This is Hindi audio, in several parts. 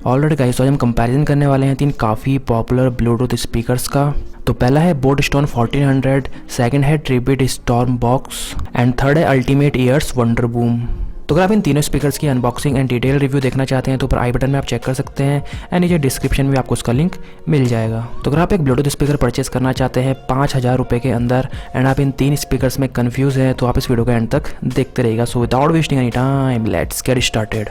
ऑलरेडी गाइस, आज हम कंपैरिजन करने वाले हैं 3 काफ़ी पॉपुलर ब्लूटूथ स्पीकर्स का। तो पहला है बोटस्टोन 1400, सेकंड है ट्रिबिट स्टॉर्मबॉक्स एंड थर्ड है अल्टीमेट ईयर्स वंडरबूम। तो अगर आप इन तीनों स्पीकर्स की अनबॉक्सिंग एंड डिटेल रिव्यू देखना चाहते हैं तो ऊपर आई बटन में आप चेक कर सकते हैं एंड नीचे डिस्क्रिप्शन में आपको उसका लिंक मिल जाएगा। तो अगर आप एक ब्लूटूथ स्पीकर परचेस करना चाहते हैं 5000 रुपये के अंदर एंड आप इन 3 स्पीकर्स में कंफ्यूज हैं तो आप इस वीडियो के एंड तक देखते रहिएगा। So without wasting any time let's get started.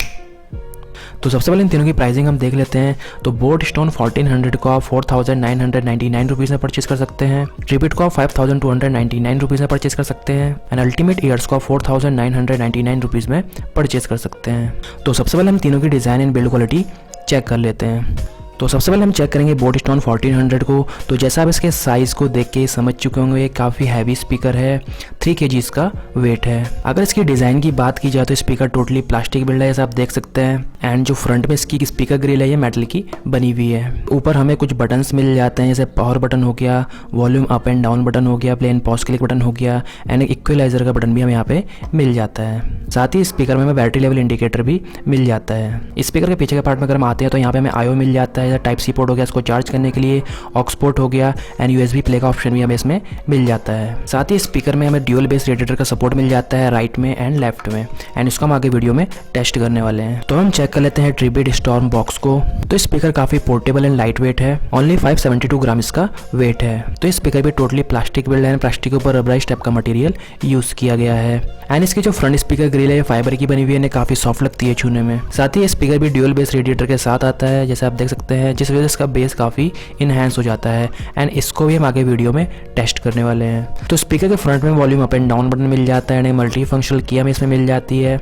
तो सबसे पहले इन तीनों की प्राइसिंग हम देख लेते हैं। तो बोटस्टोन 1400 को आप 4999 रुपीज़ में परचेस कर सकते हैं, ट्रिबिट को आप 5299 रुपीज़ में परचेस कर सकते हैं एंड अल्टीमेट ईयर्स को आप 4999 रुपीज़ में परचेस कर सकते हैं। तो सबसे पहले हम तीनों की design and build quality check कर लेते हैं। तो सबसे पहले हम चेक करेंगे बोटस्टोन 1400 को। तो जैसा आप इसके साइज़ को देख के समझ चुके होंगे, ये काफ़ी हैवी स्पीकर है, 3 kg इसका वेट है। अगर इसकी डिज़ाइन की बात की जाए तो स्पीकर टोटली प्लास्टिक बिल्ड है, जैसा आप देख सकते हैं एंड जो फ्रंट में इसकी स्पीकर ग्रिल है ये मेटल की बनी हुई है। ऊपर हमें कुछ बटन्स मिल जाते हैं, जैसे पावर बटन हो गया, volume up and down button हो गया, प्लेन पॉज क्लिक बटन हो गया एंड एक इक्वलाइजर का बटन भी हमें यहाँ पे मिल जाता है। साथ ही स्पीकर में हमें बैटरी लेवल इंडिकेटर भी मिल जाता है। स्पीकर के पीछे के पार्ट में अगर हम आते हैं तो यहाँ पे हमें आईओ मिल जाता है, टाइप सी पोर्ट हो गया इसको चार्ज करने के लिए, ऑक्स पोर्ट हो गया एंड यूएसबी प्ले का ऑप्शन भी हमें इसमें मिल जाता है। साथ ही स्पीकर में हमें ड्यूल बेस रेडिएटर का सपोर्ट मिल जाता है राइट में एंड लेफ्ट में एंड इसको हम आगे वीडियो में टेस्ट करने वाले हैं। तो हम चेक कर लेते हैं ट्रिबिट स्टॉर्मबॉक्स को। तो स्पीकर काफ़ी पोर्टेबल एंड लाइट वेट है, ओनली 572 ग्राम इसका वेट है। तो स्पीकर भी टोटली प्लास्टिक बिल्ड है, प्लास्टिक के ऊपर रबराइज टाइप का मटेरियल यूज़ किया गया है एंड इसकी जो फ्रंट स्पीकर ग्रिल है फाइबर की बनी हुई है, काफ़ी सॉफ्ट लगती है छूने में। साथ ही स्पीकर भी ड्यूल बेस रेडिएटर के साथ आता है, जैसे आप देख सकते हैं, जिस वजह से इसका बेस काफ़ी इनहैंस हो जाता है एंड इसको भी हम आगे वीडियो में टेस्ट करने वाले हैं। तो स्पीकर के फ्रंट में volume up and down button मिल जाता है एंड मल्टी फंक्शनल की हमें इसमें मिल जाती है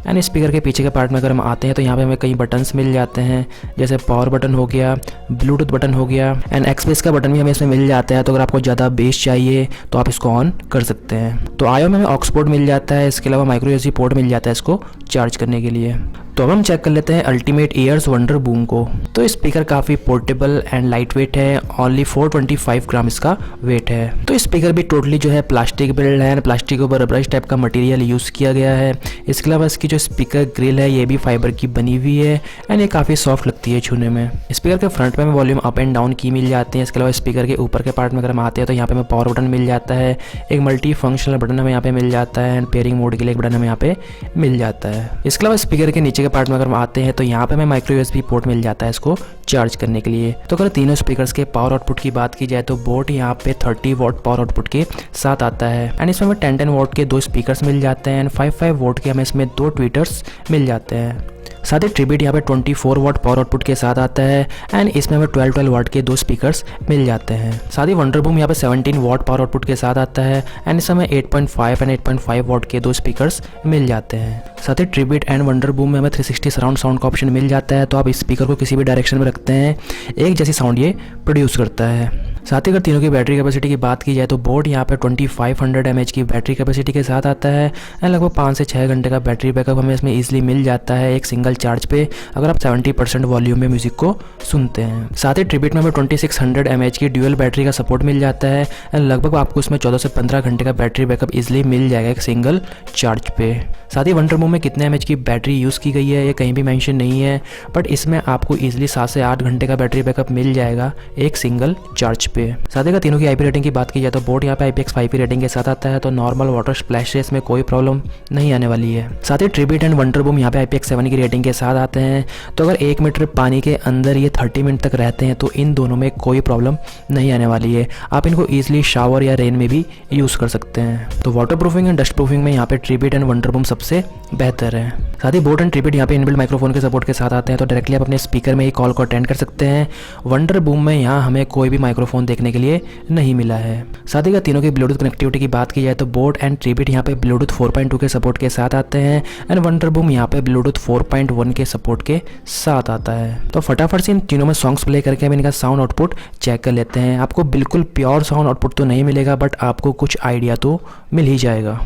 एंड स्पीकर के पीछे के पार्ट में अगर हम आते हैं तो यहाँ पे हमें कई बटन्स मिल जाते हैं, जैसे पावर बटन हो गया, ब्लूटूथ बटन हो गया एंड एक्सप्रेस का बटन भी हमें इसमें मिल जाता है। तो अगर आपको ज़्यादा बेस चाहिए तो आप इसको ऑन कर सकते हैं। तो आईओ में हमें ऑक्स पोर्ट मिल जाता है, इसके अलावा माइक्रो यूएसबी पोर्ट मिल जाता है इसको चार्ज करने के लिए। तो अब हम चेक कर लेते हैं अल्टीमेट ईयर्स वंडरबूम को। तो स्पीकर काफ़ी पोर्टेबल एंड लाइट वेट है, ओनली 425 ग्राम इसका वेट है। तो स्पीकर भी टोटली जो है प्लास्टिक बिल्ड है, प्लास्टिक के ऊपर रबराइज टाइप का मटेरियल यूज़ किया गया है। इसके अलावा इसकी जो स्पीकर ग्रिल है ये भी फाइबर की बनी हुई है एंड ये काफ़ी सॉफ्ट लगती है छूने में। स्पीकर के फ्रंट में वॉल्यूम अप एंड डाउन की मिल जाती है। इसके अलावा स्पीकर के ऊपर के पार्ट में अगर हम आते हैं तो यहाँ पे हमें पावर बटन मिल जाता है, एक मल्टी फंक्शनल बटन हमें यहाँ पे मिल जाता है एंड पेयरिंग मोड के लिए एक बटन हमें यहाँ पे मिल जाता है। इसके अलावा स्पीकर के नीचे के पार्ट में अगर हम आते हैं तो यहाँ पे हमें माइक्रो यूएसबी पोर्ट मिल जाता है इसको चार्ज करने के लिए। तो अगर तीनों स्पीकर्स के पावर आउटपुट की बात की जाए तो बोट यहाँ पे 30 वॉट पावर आउटपुट के साथ आता है एंड इसमें हमें 10 वॉट के 2 स्पीकर्स मिल जाते हैं एंड 5 वॉट के हमें इसमें 2 ट्वीटर्स मिल जाते हैं। साथ ही ट्रिबिट यहाँ पे 24 वॉट पावर आउटपुट के साथ आता है एंड इसमें हमें 12 वॉट के 2 स्पीकर्स मिल जाते हैं। साथ ही वंडरबूम यहाँ पे 17 वॉट पावर आउटपुट के साथ आता है एंड इसमें 8.5 एंड 8.5 वॉट के 2 स्पीकर्स मिल जाते हैं। साथ ही ट्रिबिट एंड वंडरबूम में हमें 360 सराउंड साउंड का ऑप्शन मिल जाता है, तो आप इस स्पीकर को किसी भी डायरेक्शन में रखते हैं एक जैसी साउंड ये प्रोड्यूस करता है। साथ ही अगर तीनों की बैटरी कैपेसिटी की बात की जाए तो बोट यहाँ पे 2500 mAh की बैटरी कैपेसिटी के साथ आता है एंड लगभग 5 से 6 घंटे का बैटरी बैकअप हमें इसमें ईजिली मिल जाता है एक सिंगल चार्ज पे, अगर आप 70% वॉल्यूम में म्यूजिक को सुनते हैं। साथ ही ट्रिबिट में हमें 2600 mAh की ड्यूअल बैटरी का सपोर्ट मिल जाता है एंड लगभग आपको इसमें 14 से 15 घंटे का बैटरी बैकअप ईजिली मिल जाएगा एक सिंगल चार्ज पे। साथ ही वंडरबूम में कितने mAh की बैटरी यूज़ की गई है ये कहीं भी मेंशन नहीं है, बट इसमें आपको ईजिली 7 से 8 घंटे का बैटरी बैकअप मिल जाएगा एक सिंगल चार्ज पे। साथ ही अगर तीनों की आईपी रेटिंग की बात की जाए तो बोट यहाँ पे IPX5 रेटिंग के साथ आता है, तो नॉर्मल वाटर स्प्लैश से इसमें कोई प्रॉब्लम नहीं आने वाली है। साथ ही ट्रिबिट एंड वंडरबूम यहाँ पे IPX7 की रेटिंग के साथ आते हैं, तो अगर 1 मीटर पानी के अंदर ये 30 मिनट तक रहते हैं तो इन दोनों में कोई प्रॉब्लम नहीं आने वाली है। आप इनको ईजिली शावर या रेन में भी यूज़ कर सकते हैं। तो water proofing and dust proofing में यहाँ पे ट्रिबिट एंड वंडरबूम सबसे बेहतर है। साथ ही बोट एंड ट्रिबिट यहाँ पे इनबिल्ट माइक्रोफोन के सपोर्ट के साथ आते हैं, तो डायरेक्टली आप अपने स्पीकर में ही कॉल को अटेंड कर सकते हैं। वंडरबूम में यहाँ हमें कोई भी माइक्रोफोन देखने के लिए नहीं मिला है। साथ ही तीनों की ब्लूटूथ कनेक्टिविटी की बात की जाए तो बोट एंड ट्रिबिट यहाँ पे ब्लूटूथ 4.2 के सपोर्ट के साथ आते हैं एंड वंडरबूम यहाँ पे ब्लूटूथ 4.1 के सपोर्ट के साथ आता है। तो फटाफट से इन तीनों में सॉन्ग्स प्ले करके हम इनका साउंड आउटपुट चेक कर लेते हैं। आपको बिल्कुल प्योर साउंड आउटपुट तो नहीं मिलेगा, बट आपको कुछ आइडिया तो मिल ही जाएगा।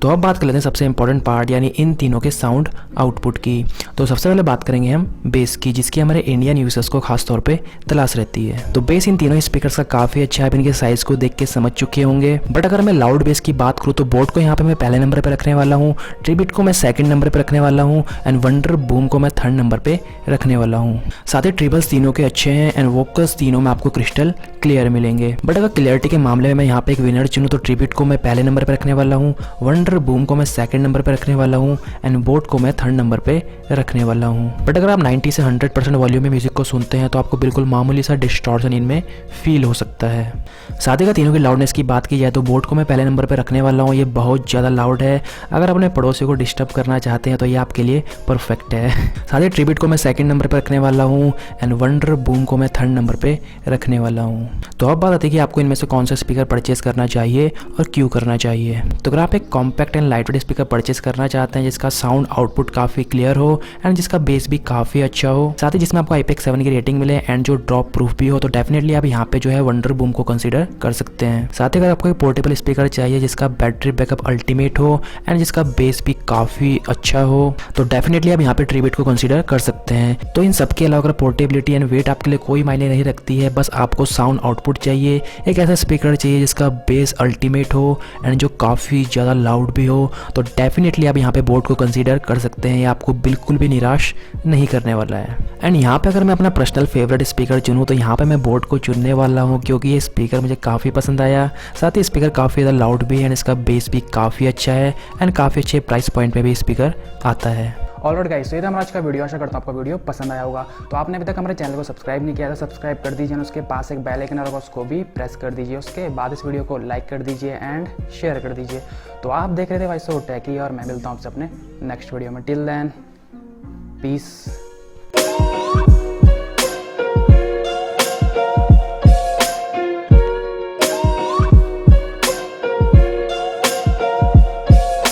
तो अब बात कर लेते हैं सबसे इंपॉर्टेंट पार्ट यानी इन तीनों के साउंड आउटपुट की। तो सबसे पहले बात करेंगे हम बेस की, जिसकी हमारे इंडियन यूजर्स को खास तौर पे तलाश रहती है। तो बेस इन तीनों स्पीकर्स का काफ़ी अच्छा है, आप इनके साइज को देख के समझ चुके होंगे। बट अगर मैं लाउड बेस की बात करूँ तो बोट को यहाँ पे मैं पहले नंबर पे रखने वाला हूँ, ट्रिबिट को मैं सेकंड नंबर पे रखने वाला हूँ एंड वंडर बूम को मैं थर्ड नंबर पे रखने वाला हूँ। साथ ही ट्रिबल्स तीनों के अच्छे हैं एंड वोकल्स तीनों में आपको क्रिस्टल क्लियर मिलेंगे। बट अगर क्लियरिटी के मामले में मैं यहाँ पे एक विनर चुनूँ तो ट्रिबिट को मैं पहले नंबर पे रखने वाला हूँ, वंडर बूम को मैं सेकंड नंबर पे रखने वाला हूँ एंड बोट को मैं थर्ड नंबर पे रखने वाला हूँ। बट अगर आप 90 से 100% वॉल्यूम में म्यूजिक को सुनते हैं तो आपको बिल्कुल मामूली सा डिस्टॉर्शन इनमें फील हो सकता है। साथ ही अगर तीनों की लाउडनेस की बात की जाए तो बोट को मैं पहले नंबर पे रखने वाला हूँ, ये बहुत ज़्यादा लाउड है, अगर अपने पड़ोसी को डिस्टर्ब करना चाहते हैं तो ये आपके लिए परफेक्ट है। साथ ही ट्रिबिट को मैं सेकंड नंबर पे रखने वाला हूँ एंड वंडर बूम को मैं थर्ड नंबर पे रखने वाला हूँ। तो अब बात आती है कि आपको इनमें से कौन सा स्पीकर परचेज करना चाहिए और क्यों करना चाहिए। तो अगर आप एक compact and lightweight speaker purchase करना चाहते हैं जिसका साउंड आउटपुट काफ़ी क्लियर हो एंड जिसका बेस भी काफ़ी अच्छा हो, साथ ही जिसमें आपको IPX7 की रेटिंग मिले एंड जो ड्रॉप प्रूफ भी हो, तो डेफिनेटली आप यहाँ पे जो है वंडर बूम को कंसीडर कर सकते हैं। साथ ही अगर आपको एक पोर्टेबल स्पीकर चाहिए जिसका बैटरी बैकअप अल्टीमेट हो एंड जिसका बेस भी काफ़ी अच्छा हो, तो डेफिनेटली आप यहाँ पे ट्रिबिट को कंसीडर कर सकते हैं। तो इन सब के अलावा अगर पोर्टेबिलिटी एंड वेट आपके लिए कोई मायने नहीं रखती है, बस आपको साउंड आउटपुट चाहिए, एक ऐसा स्पीकर चाहिए जिसका बेस अल्टीमेट हो एंड जो काफ़ी ज़्यादा लाउड भी हो, तो डेफिनेटली आप यहाँ पे बोट को कंसीडर कर सकते हैं। ये आपको बिल्कुल भी निराश नहीं करने वाला है। एंड यहाँ पे अगर मैं अपना पर्सनल फेवरेट स्पीकर चुनूँ तो यहाँ पे मैं बोट को चुनने वाला हूँ क्योंकि ये स्पीकर मुझे काफ़ी पसंद आया। साथ ही स्पीकर काफ़ी ज़्यादा लाउड भी है एंड इसका बेस भी काफ़ी अच्छा है एंड काफ़ी अच्छे प्राइस पॉइंट पे भी स्पीकर आता है। ऑलराइट गाइस, तो ये था हमारा आज का वीडियो। आशा करता हूँ आपका वीडियो पसंद आया होगा। तो आपने अभी तक हमारे चैनल को सब्सक्राइब नहीं किया तो सब्सक्राइब कर दीजिए, उसके पास एक बेल आइकन होगा उसको भी प्रेस कर दीजिए। उसके बाद इस वीडियो को लाइक कर दीजिए एंड शेयर कर दीजिए। तो आप देख रहे थे WhySoTechie और मैं मिलता हूँ आपसे अपने नेक्स्ट वीडियो में। Till then piece.